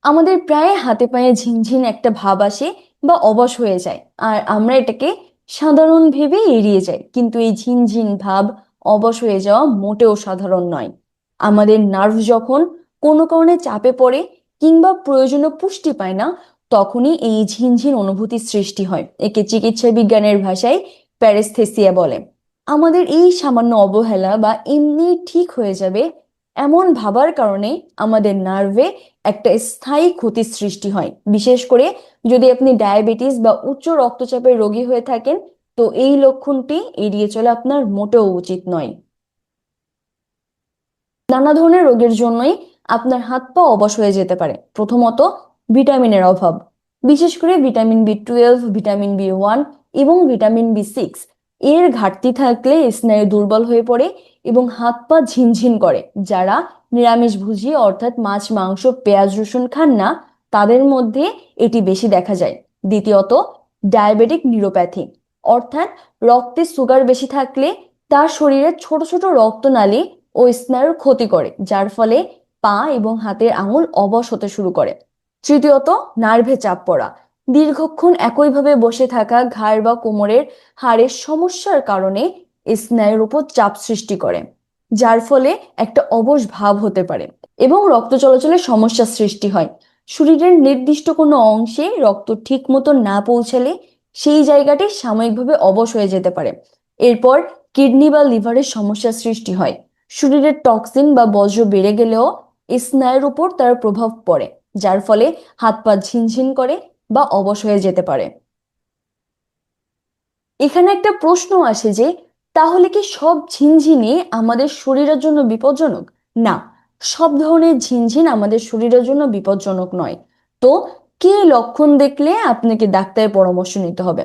আমাদের প্রায় হাতে পায়ে ঝিনঝিন একটা ভাব আসে বা অবশ হয়ে যায়, আর আমরা এটাকে সাধারণ ভেবে এড়িয়ে যাই। কিন্তু এই ঝিনঝিন ভাব, অবশ হয়ে যাওয়া মোটেও সাধারণ নয়। আমাদের নার্ভ যখন কোনো কারণে চাপে পড়ে কিংবা প্রয়োজনীয় পুষ্টি পায় না, তখনই এই ঝিনঝিন অনুভূতির সৃষ্টি হয়। একে চিকিৎসা বিজ্ঞানের ভাষায় প্যারেস্থেসিয়া বলে। আমাদের এই সামান্য অবহেলা বা এমনি ঠিক হয়ে যাবে এমন ভাবার কারণে আমাদের নার্ভে একটা স্থায়ী ক্ষতির সৃষ্টি হয়। বিশেষ করে যদি আপনি ডায়াবেটিস বা উচ্চ রক্তচাপের রোগী হয়ে থাকেন, তো এই লক্ষণটি এড়িয়ে চলা আপনার মোটেও উচিত নয়। নানা ধরনের রোগের জন্যই আপনার হাত পা অবশ হয়ে যেতে পারে। প্রথমত, ভিটামিনের অভাব। বিশেষ করে ভিটামিন বি 12, ভিটামিন বি 1 এবং ভিটামিন বি 6 এর ঘাটতি থাকলে স্নায়ু দুর্বল হয়ে পড়ে এবং হাত পা ঝিনঝিন করে। যারা নিরামিষভোজী অর্থাৎ মাছ, মাংস, পেঁয়াজ, রসুন খান না, তাদের মধ্যে এটি বেশি দেখা যায়। দ্বিতীয়ত, ডায়াবেটিক নিউরোপ্যাথি, অর্থাৎ রক্তে সুগার বেশি থাকলে তার শরীরে ছোট ছোট রক্তনালী ও স্নায়ুর ক্ষতি করে, যার ফলে পা এবং হাতের আঙুল অবশ হতে শুরু করে। তৃতীয়ত, নার্ভে চাপ পড়া। দীর্ঘক্ষণ একইভাবে বসে থাকা ঘাড় বা কোমরের হাড়ের সমস্যার কারণে স্নায়ুর উপর চাপ সৃষ্টি করে, যার ফলে একটা অবশ ভাব হতে পারে এবং রক্ত চলাচলের সমস্যা সৃষ্টি হয়। শরীরের নির্দিষ্ট কোনো অংশে রক্ত ঠিক মতো না পৌঁছালে সেই জায়গাটি সাময়িকভাবে অবশ হয়ে যেতে পারে। এরপর কিডনি বা লিভারের সমস্যা সৃষ্টি হয়। শরীরের টক্সিন বা বর্জ্য বেড়ে গেলেও স্নায়ুর উপর তার প্রভাব পড়ে, যার ফলে হাত পা ঝিনঝিন করে বা অবশ হয়ে যেতে পারে। এখানে একটা প্রশ্ন আসে যে, তাহলে কি সব ঝিনঝিনি আমাদের শরীরের জন্য বিপজ্জনক? না, সব ধরনের ঝিনঝিন আমাদের শরীরের জন্য বিপজ্জনক নয়। তো কি লক্ষণ দেখলে আপনাকে ডাক্তারের পরামর্শ নিতে হবে?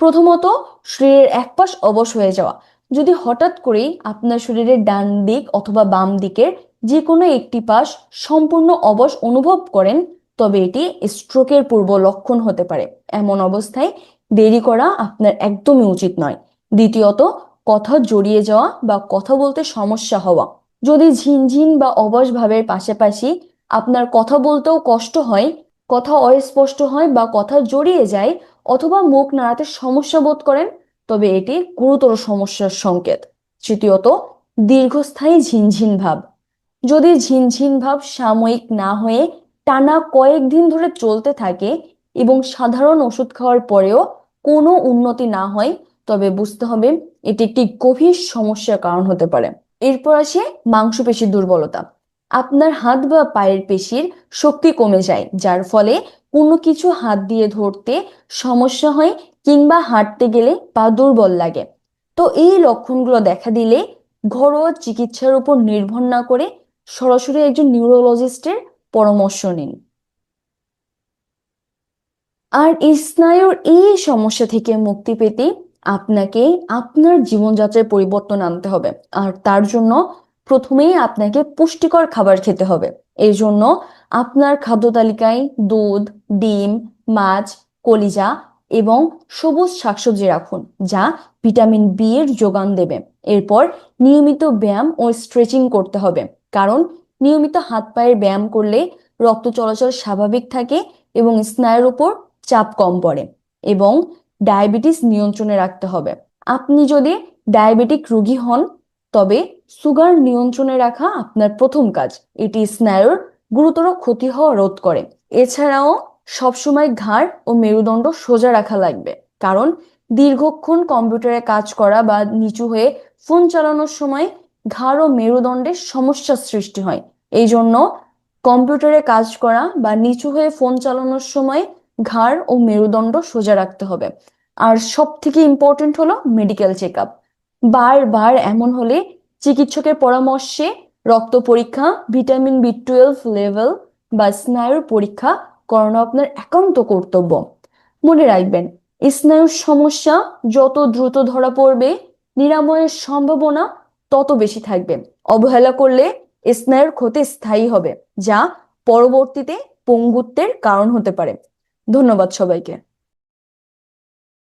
প্রথমত, শরীরের এক পাশ অবশ হয়ে যাওয়া। যদি হঠাৎ করেই আপনার শরীরের ডান দিক অথবা বাম দিকের যে কোনো একটি পাশ সম্পূর্ণ অবশ অনুভব করেন, তবে এটি স্ট্রোকের পূর্ব লক্ষণ হতে পারে। এমন অবস্থায় দেরি করা আপনার একদমই উচিত নয়। দ্বিতীয়ত, কথা জড়িয়ে যাওয়া বা কথা বলতে সমস্যা হওয়া। যদি ঝিনঝিন বা অবশ ভাবের পাশাপাশি আপনার কথা বলতেও কষ্ট হয়, কথা অস্পষ্ট হয় বা কথা জড়িয়ে যায়, অথবা মুখ নাড়াতে সমস্যা বোধ করেন, তবে এটি গুরুতর সমস্যার সংকেত। তৃতীয়ত, দীর্ঘস্থায়ী ঝিনঝিন ভাব। যদি ঝিনঝিন ভাব সাময়িক না হয়ে টানা কয়েকদিন ধরে চলতে থাকে এবং সাধারণ ওষুধ খাওয়ার পরেও কোনো উন্নতি না হয়, তবে বুঝতে হবে এটি একটি গভীর সমস্যার কারণ হতে পারে। এরপর আসে মাংসপেশির দুর্বলতা। আপনার হাত বা পায়ের পেশির শক্তি কমে যায়, যার ফলে কোনো কিছু হাত দিয়ে ধরতে সমস্যা হয় কিংবা হাঁটতে গেলে পা দুর্বল লাগে। তো এই লক্ষণগুলো দেখা দিলে ঘরোয়া চিকিৎসার উপর নির্ভর না করে সরাসরি একজন নিউরোলজিস্টের পরামর্শ নিন। আর এই স্নায়ুর এই সমস্যা থেকে মুক্তি পেতে আপনাকে আপনার জীবনযাত্রায় পরিবর্তন আনতে হবে। আর তার জন্য প্রথমেই আপনাকে পুষ্টিকর খাবার খেতে হবে। এই জন্য আপনার খাদ্য তালিকায় দুধ, ডিম, মাছ, কলিজা এবং সবুজ শাকসবজি রাখুন, যা ভিটামিন বি এর যোগান দেবে। এরপর নিয়মিত ব্যায়াম ও স্ট্রেচিং করতে হবে, কারণ নিয়মিত হাত পায়ের ব্যায়াম করলে রক্ত চলাচল স্বাভাবিক থাকে এবং স্নায়ুর উপর চাপ কম পড়ে। এবং ডায়াবেটিস নিয়ন্ত্রণে রাখতে হবে। আপনি যদি ডায়াবেটিক রোগী হন, তবে সুগার নিয়ন্ত্রণে রাখা আপনার প্রথম কাজ। এটি স্নায়ুর গুরুতর ক্ষতি হওয়া রোধ করে। এছাড়াও সবসময় ঘাড় ও মেরুদণ্ড সোজা রাখা লাগবে, কারণ দীর্ঘক্ষণ কম্পিউটারে কাজ করা বা নিচু হয়ে ফোন চালানোর সময় ঘাড় ও মেরুদণ্ডের সমস্যার সৃষ্টি হয়। এই জন্য কম্পিউটারে কাজ করা বা নিচু হয়ে ফোন চালানোর সময় ঘাড় ও মেরুদণ্ড সোজা রাখতে হবে। আর সব থেকে ইম্পর্টেন্ট হলো মেডিকেল চেক আপ। বারবার এমন হলে চিকিৎসকের পরামর্শে রক্ত পরীক্ষা, ভিটামিন বি 12 লেভেল বা স্নায়ুর পরীক্ষা করানো আপনার একান্ত কর্তব্য। মনে রাখবেন, স্নায়ুর সমস্যা যত দ্রুত ধরা পড়বে, নিরাময়ের সম্ভাবনা তত বেশি থাকবে। অবহেলা করলে স্নায়ুর ক্ষতি স্থায়ী হবে, যা পরবর্তীতে পঙ্গুত্বের কারণ হতে পারে। ধন্যবাদ সবাইকে।